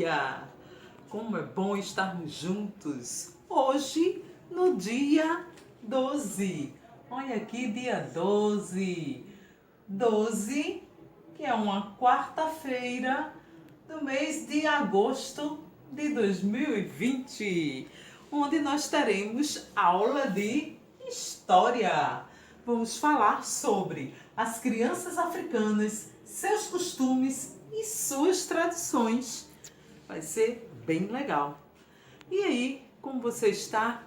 dia! Como é bom estarmos juntos hoje no dia 12. Olha aqui, dia 12. 12, que é uma quarta-feira do mês de agosto de 2020, onde nós teremos aula de história. Vamos falar sobre as crianças africanas, seus costumes e suas tradições. Vai ser bem legal. E aí, como você está?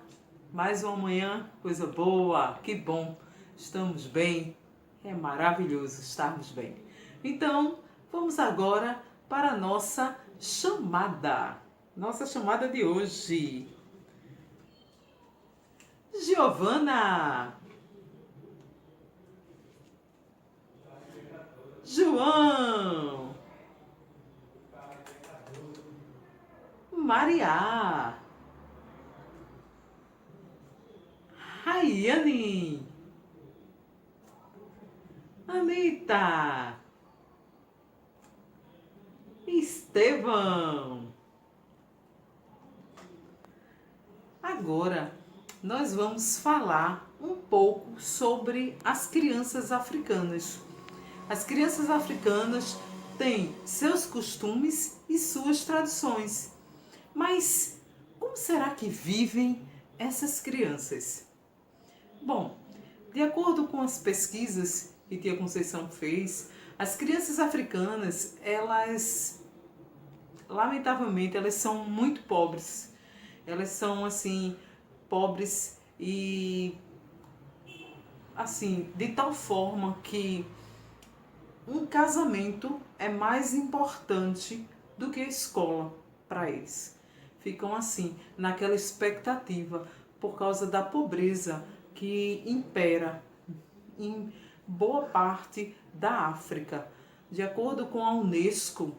Mais uma manhã, coisa boa, que bom. Estamos bem, é maravilhoso estarmos bem. Então, vamos agora para a nossa chamada. Nossa chamada de hoje. Giovana, João, Maria, Raiane, Anitta, Estevão. Agora nós vamos falar um pouco sobre as crianças africanas. As crianças africanas têm seus costumes e suas tradições. Mas como será que vivem essas crianças? Bom, de acordo com as pesquisas que Tia Conceição fez, as crianças africanas, lamentavelmente, elas são muito pobres. Elas são, assim, pobres e, assim, de tal forma que um casamento é mais importante do que a escola para eles. Ficam assim, naquela expectativa, por causa da pobreza que impera em boa parte da África. De acordo com a Unesco,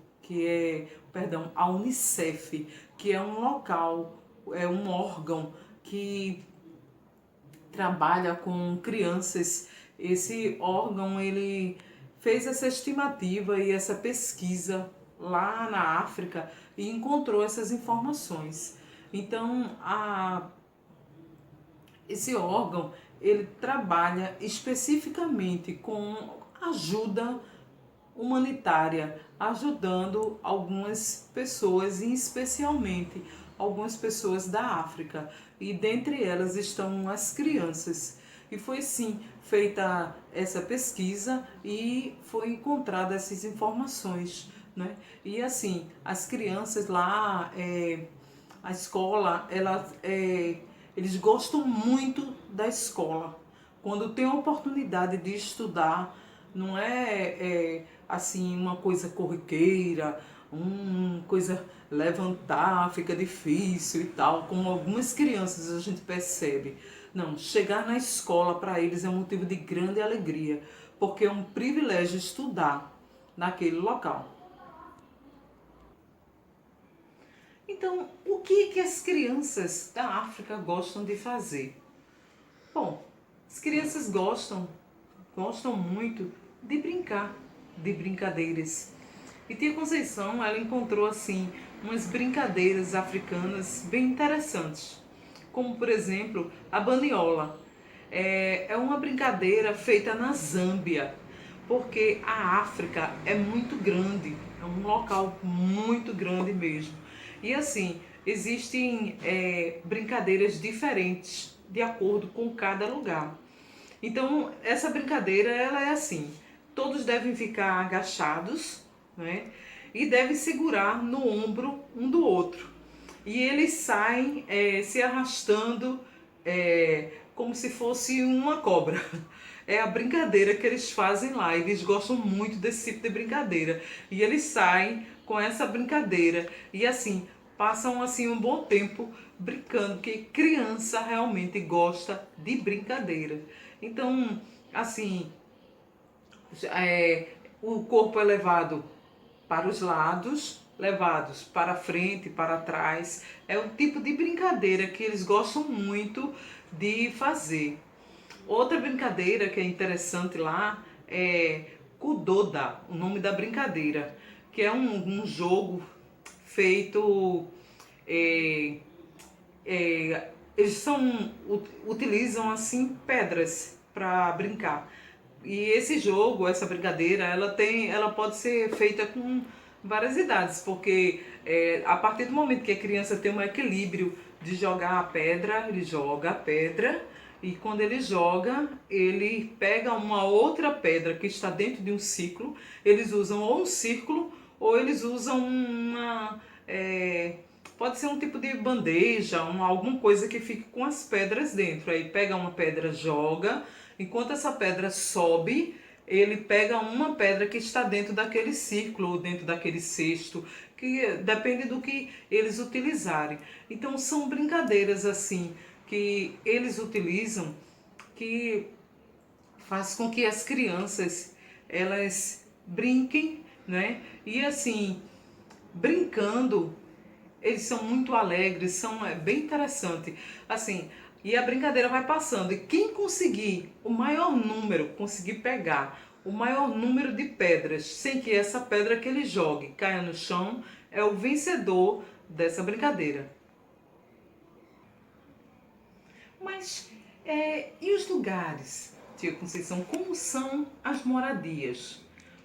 a Unicef, que é um local, é um órgão que trabalha com crianças. Esse órgão, ele fez essa estimativa e essa pesquisa lá na África e encontrou essas informações. Então, esse órgão, ele trabalha especificamente com ajuda humanitária, ajudando algumas pessoas, e especialmente algumas pessoas da África, e dentre elas estão as crianças. E foi sim feita essa pesquisa e foi encontrada essas informações, né? E assim, as crianças lá, a escola, eles gostam muito da escola. Quando tem a oportunidade de estudar, não é assim uma coisa corriqueira, uma coisa levantar, fica difícil e tal, como algumas crianças a gente percebe. Não, chegar na escola para eles é um motivo de grande alegria, porque é um privilégio estudar naquele local. Então, o que as crianças da África gostam de fazer? Bom, as crianças gostam muito de brincar, de brincadeiras. E Tia Conceição, ela encontrou assim umas brincadeiras africanas bem interessantes, como por exemplo a baniola. É uma brincadeira feita na Zâmbia, porque a África é muito grande, é um local muito grande mesmo. E assim, existem brincadeiras diferentes de acordo com cada lugar. Então, essa brincadeira, ela é assim, todos devem ficar agachados, né? E devem segurar no ombro um do outro. E eles saem se arrastando como se fosse uma cobra. É a brincadeira que eles fazem lá. Eles gostam muito desse tipo de brincadeira. E eles saem com essa brincadeira. E assim, passam assim um bom tempo brincando, porque criança realmente gosta de brincadeira. Então, assim, o corpo é levado para os lados, levados para frente, para trás. É um tipo de brincadeira que eles gostam muito de fazer. Outra brincadeira que é interessante lá é Kudoda, o nome da brincadeira, que é um jogo feito, é, eles utilizam assim pedras para brincar. E esse jogo, essa brincadeira, ela pode ser feita com várias idades, porque a partir do momento que a criança tem um equilíbrio de jogar a pedra, ele joga a pedra, e quando ele joga, ele pega uma outra pedra que está dentro de um ciclo. Eles usam ou um círculo ou eles usam pode ser um tipo de bandeja, alguma coisa que fique com as pedras dentro. Aí pega uma pedra, joga, enquanto essa pedra sobe, ele pega uma pedra que está dentro daquele círculo ou dentro daquele cesto, que depende do que eles utilizarem. Então são brincadeiras assim que eles utilizam, que faz com que as crianças elas brinquem, né? E assim, brincando, eles são muito alegres, é bem interessante. Assim, e a brincadeira vai passando. E quem conseguir o maior número, conseguir pegar o maior número de pedras, sem que essa pedra que ele jogue caia no chão, é o vencedor dessa brincadeira. Mas, e os lugares, tia Conceição, como são as moradias?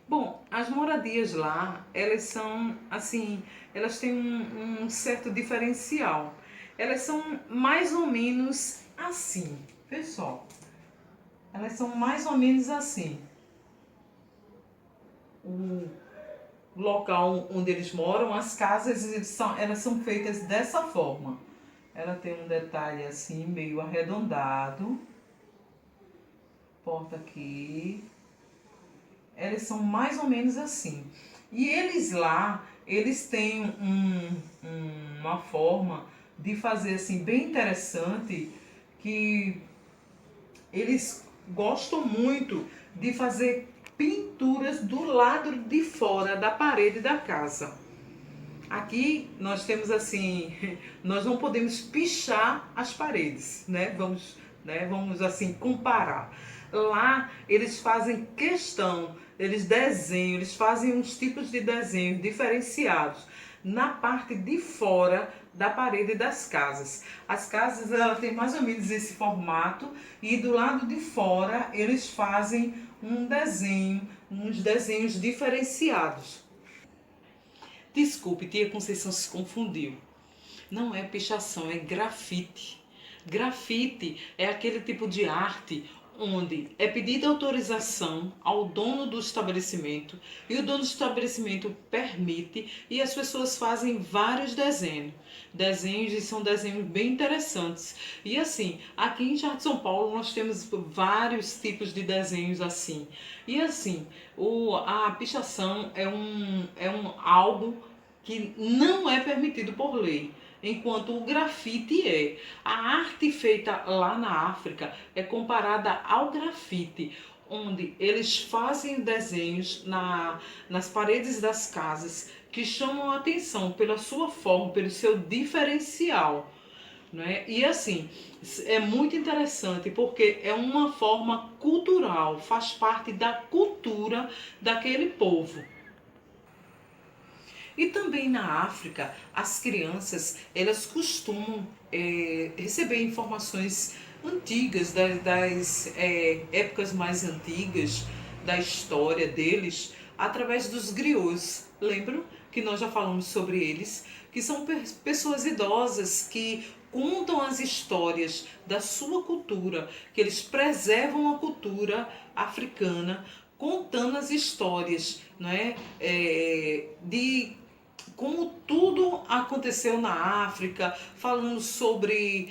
Bom, as moradias lá, elas são, assim, elas têm um certo diferencial. Elas são mais ou menos assim, pessoal. Elas são mais ou menos assim. O local onde eles moram, as casas, elas são feitas dessa forma. Ela tem um detalhe assim, meio arredondado. Porta aqui. Elas são mais ou menos assim. E eles lá, eles têm uma forma de fazer assim, bem interessante, que eles gostam muito de fazer pinturas do lado de fora da parede da casa. Aqui nós temos assim, nós não podemos pichar as paredes, né? Vamos assim comparar. Lá eles fazem questão, eles desenham, eles fazem uns tipos de desenhos diferenciados na parte de fora da parede das casas. As casas ela tem mais ou menos esse formato e do lado de fora eles fazem uns desenhos diferenciados. Desculpe, tia Conceição se confundiu. Não é pichação, é grafite. Grafite é aquele tipo de arte onde é pedida autorização ao dono do estabelecimento e o dono do estabelecimento permite e as pessoas fazem vários desenhos. Desenhos e são desenhos bem interessantes. E assim, aqui em Jardim de São Paulo nós temos vários tipos de desenhos assim. E assim, a pichação é algo que não é permitido por lei, enquanto o grafite é. A arte feita lá na África é comparada ao grafite, onde eles fazem desenhos nas paredes das casas que chamam a atenção pela sua forma, pelo seu diferencial. Né? E assim, é muito interessante porque é uma forma cultural, faz parte da cultura daquele povo. E também na África, as crianças elas costumam receber informações antigas, das épocas mais antigas da história deles, através dos griots. Lembram que nós já falamos sobre eles? Que são pessoas idosas que contam as histórias da sua cultura, que eles preservam a cultura africana, contando as histórias, não é? De como tudo aconteceu na África, falando sobre.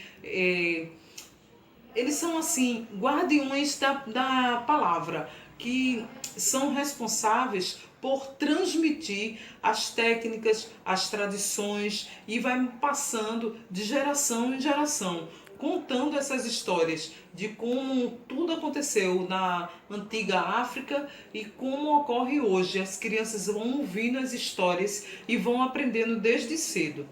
Eles são assim, guardiões da palavra, que são responsáveis por transmitir as técnicas, as tradições e vai passando de geração em geração, contando essas histórias de como tudo aconteceu na antiga África e como ocorre hoje. As crianças vão ouvindo as histórias e vão aprendendo desde cedo.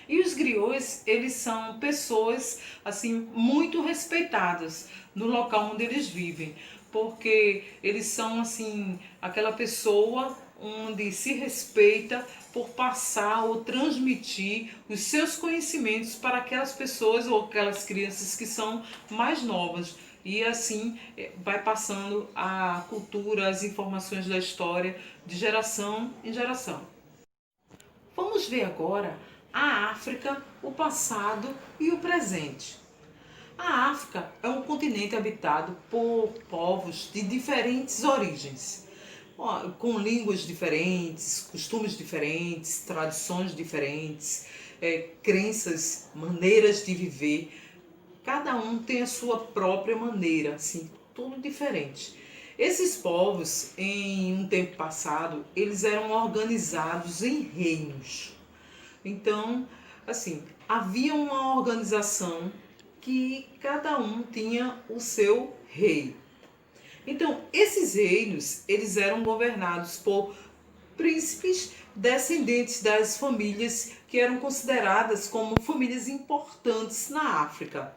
E os griots, eles são pessoas assim muito respeitadas no local onde eles vivem, porque eles são assim aquela pessoa onde se respeita por passar ou transmitir os seus conhecimentos para aquelas pessoas ou aquelas crianças que são mais novas. E assim vai passando a cultura, as informações da história de geração em geração. Vamos ver agora a África, o passado e o presente. A África é um continente habitado por povos de diferentes origens, com línguas diferentes, costumes diferentes, tradições diferentes, crenças, maneiras de viver. Cada um tem a sua própria maneira, assim, tudo diferente. Esses povos, em um tempo passado, eles eram organizados em reinos. Então, assim, havia uma organização que cada um tinha o seu rei. Então, esses reinos, eles eram governados por príncipes descendentes das famílias que eram consideradas como famílias importantes na África.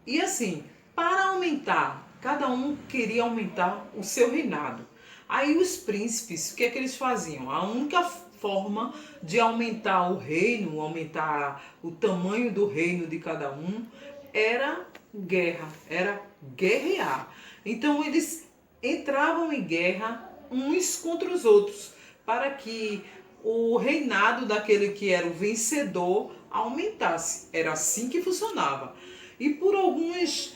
E assim, para aumentar, cada um queria aumentar o seu reinado. Aí os príncipes, o que é que eles faziam? A única forma de aumentar o reino, aumentar o tamanho do reino de cada um, era guerra, era guerrear. Então eles entravam em guerra uns contra os outros, para que o reinado daquele que era o vencedor aumentasse. Era assim que funcionava. E por alguns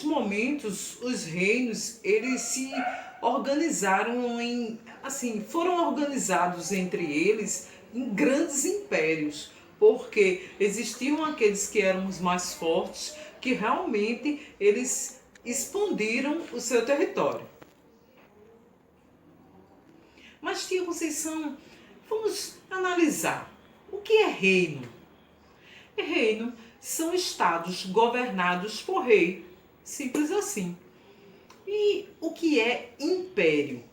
momentos os reinos, eles se organizaram foram organizados entre eles em grandes impérios, porque existiam aqueles que eram os mais fortes, que realmente eles expandiram o seu território. Mas, tia Conceição, vamos analisar. O que é reino? Reino são estados governados por rei. Simples assim. E o que é império?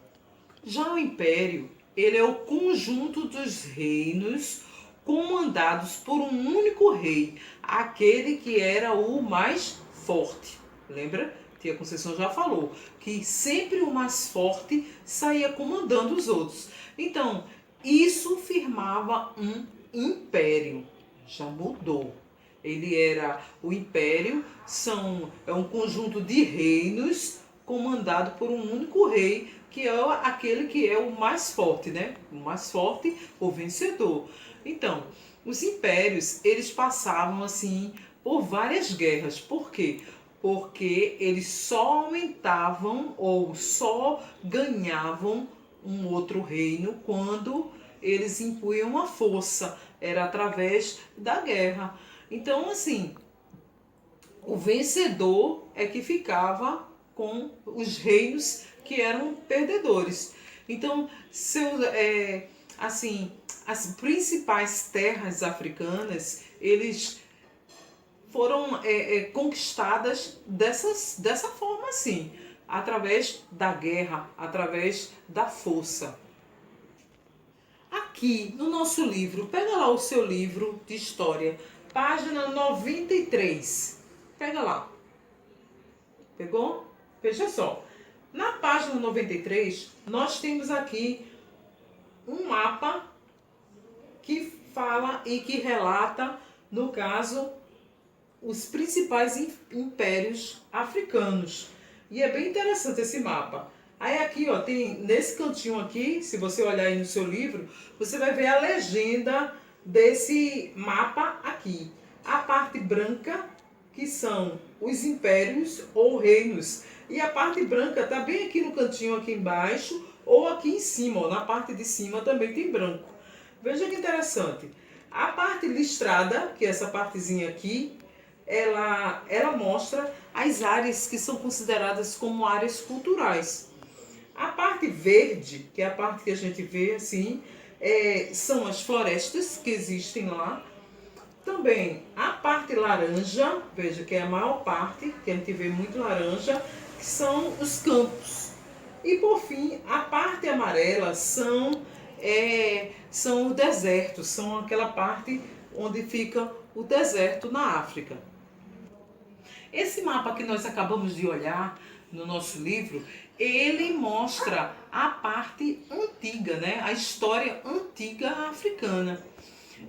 Já o império, ele é o conjunto dos reinos comandados por um único rei, aquele que era o mais forte. Lembra? Tia Conceição já falou que sempre o mais forte saía comandando os outros. Então, isso firmava um império. Já mudou. O império é um conjunto de reinos comandado por um único rei, que é aquele que é o mais forte, né? O mais forte, o vencedor. Então, os impérios, eles passavam assim por várias guerras. Por quê? Porque eles só aumentavam ou só ganhavam um outro reino quando eles impunham a força. Era através da guerra. Então, assim, o vencedor é que ficava com os reinos que eram perdedores. Então, as principais terras africanas, eles foram conquistadas dessa forma assim, através da guerra, através da força. Aqui no nosso livro, pega lá o seu livro de história, página 93. Pega lá. Pegou? Veja só. Na página 93, nós temos aqui um mapa que fala e que relata, no caso, os principais impérios africanos. E é bem interessante esse mapa. Aí aqui, ó, tem nesse cantinho aqui, se você olhar aí no seu livro, você vai ver a legenda desse mapa aqui. A parte branca, que são os impérios ou reinos. E a parte branca está bem aqui no cantinho aqui embaixo ou aqui em cima, ó, na parte de cima também tem branco. Veja que interessante. A parte listrada, que é essa partezinha aqui, ela mostra as áreas que são consideradas como áreas culturais. A parte verde, que é a parte que a gente vê assim, são as florestas que existem lá. Também a parte laranja, veja que é a maior parte, que a gente vê muito laranja, que são os campos. E por fim, a parte amarela são o deserto, são aquela parte onde fica o deserto na África. Esse mapa que nós acabamos de olhar no nosso livro, ele mostra a parte antiga, né? A história antiga africana.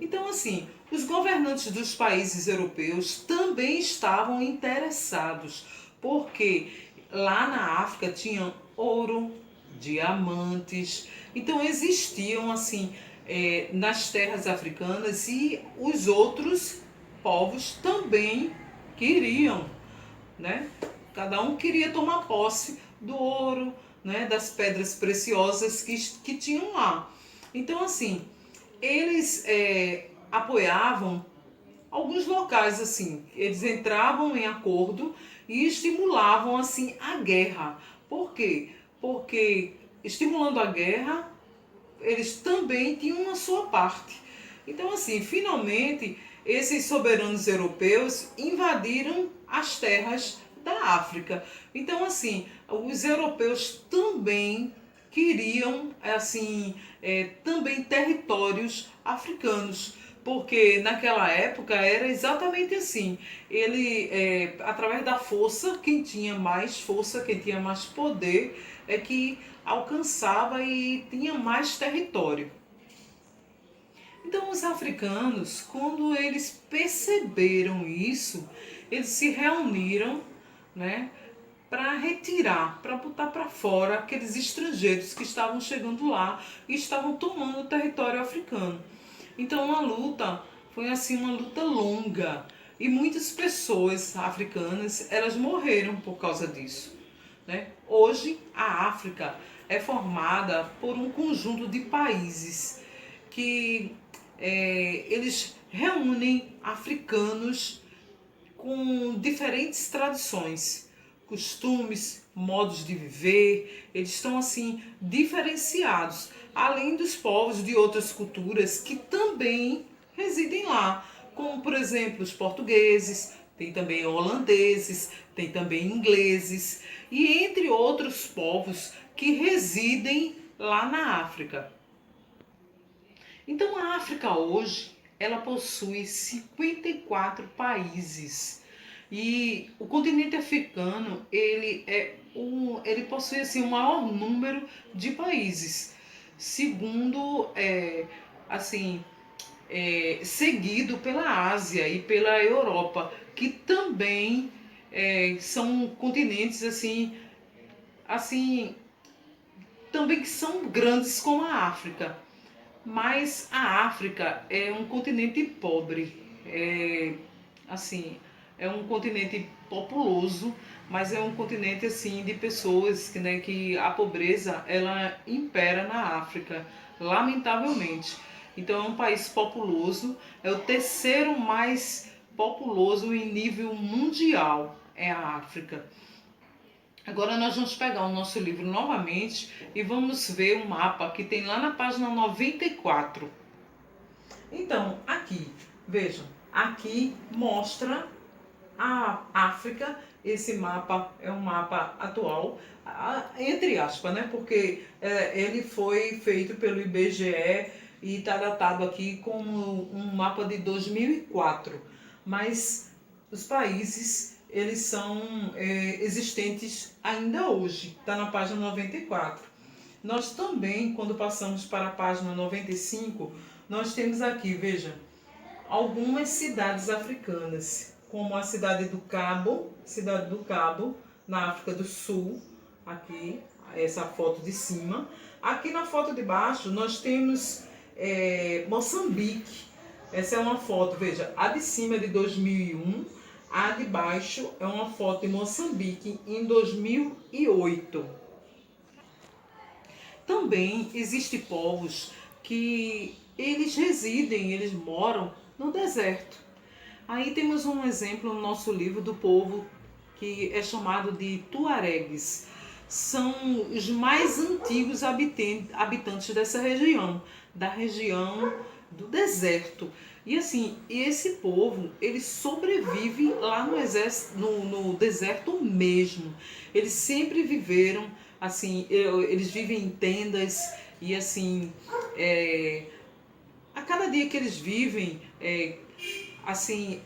Então, assim, os governantes dos países europeus também estavam interessados, porque lá na África tinham ouro, diamantes, então existiam, assim, nas terras africanas, e os outros povos também queriam, né? Cada um queria tomar posse do ouro, né? Das pedras preciosas que tinham lá. Então, assim, eles apoiavam alguns locais, assim, eles entravam em acordo e estimulavam, assim, a guerra. Por quê? Porque estimulando a guerra, eles também tinham a sua parte. Então, assim, finalmente, esses soberanos europeus invadiram as terras da África. Então, assim, os europeus também queriam, assim, também territórios africanos, porque naquela época era exatamente assim. Ele, através da força, quem tinha mais força, quem tinha mais poder, é que alcançava e tinha mais território. Então, os africanos, quando eles perceberam isso, eles se reuniram, né, para retirar, para botar para fora aqueles estrangeiros que estavam chegando lá e estavam tomando o território africano. Então, a luta foi assim uma luta longa e muitas pessoas africanas elas morreram por causa disso, né? Hoje a África é formada por um conjunto de países que eles reúnem africanos com diferentes tradições, costumes, modos de viver, eles estão assim diferenciados, além dos povos de outras culturas que também residem lá, como por exemplo os portugueses, tem também holandeses, tem também ingleses e entre outros povos que residem lá na África. Então a África hoje, ela possui 54 países. E o continente africano, ele possui assim o maior número de países, segundo assim, seguido pela Ásia e pela Europa, que também são continentes assim também que são grandes como a África. Mas a África é um continente pobre, assim, é um continente populoso, mas é um continente assim de pessoas que, né, que a pobreza ela impera na África, lamentavelmente. Então é um país populoso, é o terceiro mais populoso em nível mundial, é a África. Agora nós vamos pegar o nosso livro novamente e vamos ver o mapa que tem lá na página 94. Então, aqui, vejam, aqui mostra a África. Esse mapa é um mapa atual, entre aspas, né? Porque ele foi feito pelo IBGE e está datado aqui como um mapa de 2004. Mas os países eles são existentes ainda hoje, está na página 94. Nós também, quando passamos para a página 95, nós temos aqui, veja, algumas cidades africanas, como a cidade do Cabo, na África do Sul, aqui, essa foto de cima. Aqui na foto de baixo nós temos Moçambique. Essa é uma foto, veja, a de cima é de 2001, a de baixo é uma foto de Moçambique em 2008. Também existem povos que eles residem, eles moram no deserto. Aí temos um exemplo no nosso livro do povo que é chamado de Tuaregues. São os mais antigos habitantes dessa região, da região do deserto. E assim, esse povo, ele sobrevive lá no deserto mesmo. Eles sempre viveram, assim, eles vivem em tendas e assim, a cada dia que eles vivem, assim,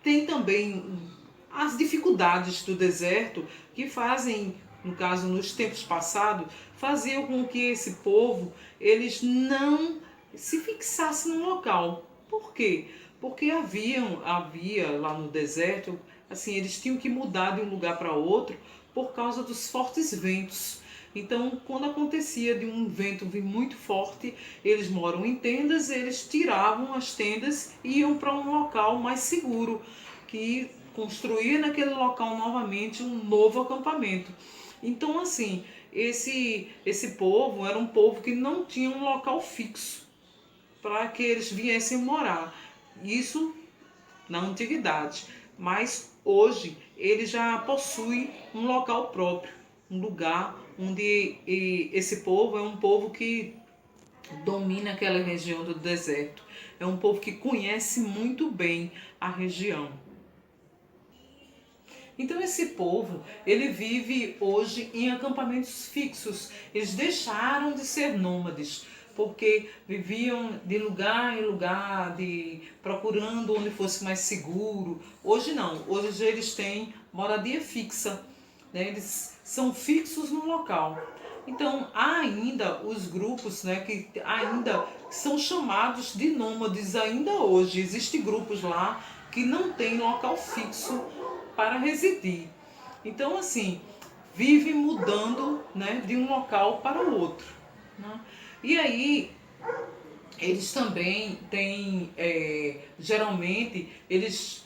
tem também as dificuldades do deserto que fazem, no caso, nos tempos passados, faziam com que esse povo, eles não se fixassem num local. Por quê? Porque havia lá no deserto, assim, eles tinham que mudar de um lugar para outro por causa dos fortes ventos. Então, quando acontecia de um vento vir muito forte, eles moram em tendas, eles tiravam as tendas e iam para um local mais seguro, que construía naquele local novamente um novo acampamento. Então, assim, esse povo era um povo que não tinha um local fixo para que eles viessem morar. Isso na antiguidade. Mas hoje ele já possui um local próprio, um lugar onde esse povo é um povo que domina aquela região do deserto. É um povo que conhece muito bem a região. Então esse povo, ele vive hoje em acampamentos fixos. Eles deixaram de ser nômades, porque viviam de lugar em lugar, procurando onde fosse mais seguro. Hoje não, hoje eles têm moradia fixa, né? Eles são fixos no local. Então há ainda os grupos, né, que ainda são chamados de nômades ainda hoje. Existem grupos lá que não têm local fixo para residir. Então, assim, vive mudando, né, de um local para o outro. Né? E aí, eles também têm, geralmente, eles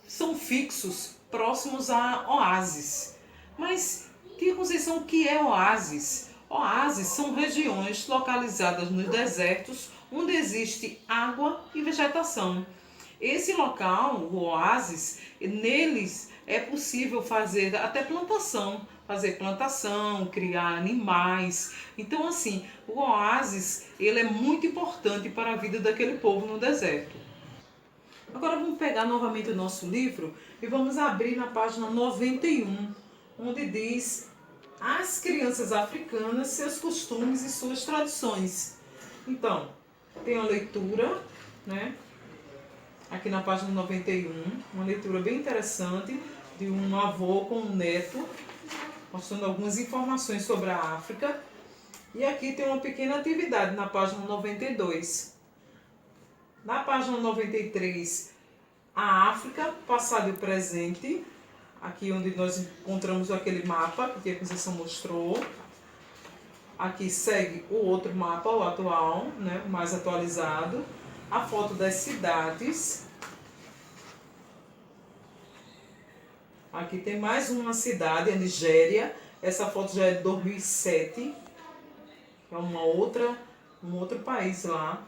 são fixos próximos a oásis. Mas, Tia Conceição, o que é oásis? Oásis são regiões localizadas nos desertos onde existe água e vegetação. Esse local, o oásis, neles é possível fazer até plantação, criar animais. Então, assim, o oásis, ele é muito importante para a vida daquele povo no deserto. Agora vamos pegar novamente o nosso livro e vamos abrir na página 91, onde diz as crianças africanas, seus costumes e suas tradições. Então, tem a leitura, né? Aqui na página 91, uma leitura bem interessante de um avô com um neto, mostrando algumas informações sobre a África. E aqui tem uma pequena atividade na página 92. Na página 93, a África, passado e presente. Aqui onde nós encontramos aquele mapa que a Conceição mostrou. Aqui segue o outro mapa, o atual, né, mais atualizado. A foto das cidades. Aqui tem mais uma cidade, a Nigéria. Essa foto já é de 2007. É um outro país lá.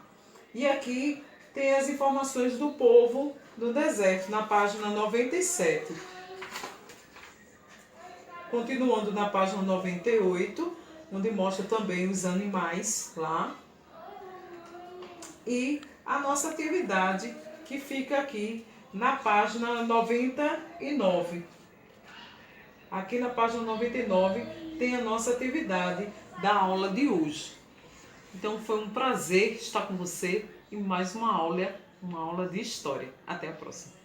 E aqui tem as informações do povo do deserto, na página 97. Continuando na página 98, onde mostra também os animais lá. E a nossa atividade, que fica aqui na página 99. Aqui na página 99 tem a nossa atividade da aula de hoje. Então foi um prazer estar com você em mais uma aula de história. Até a próxima.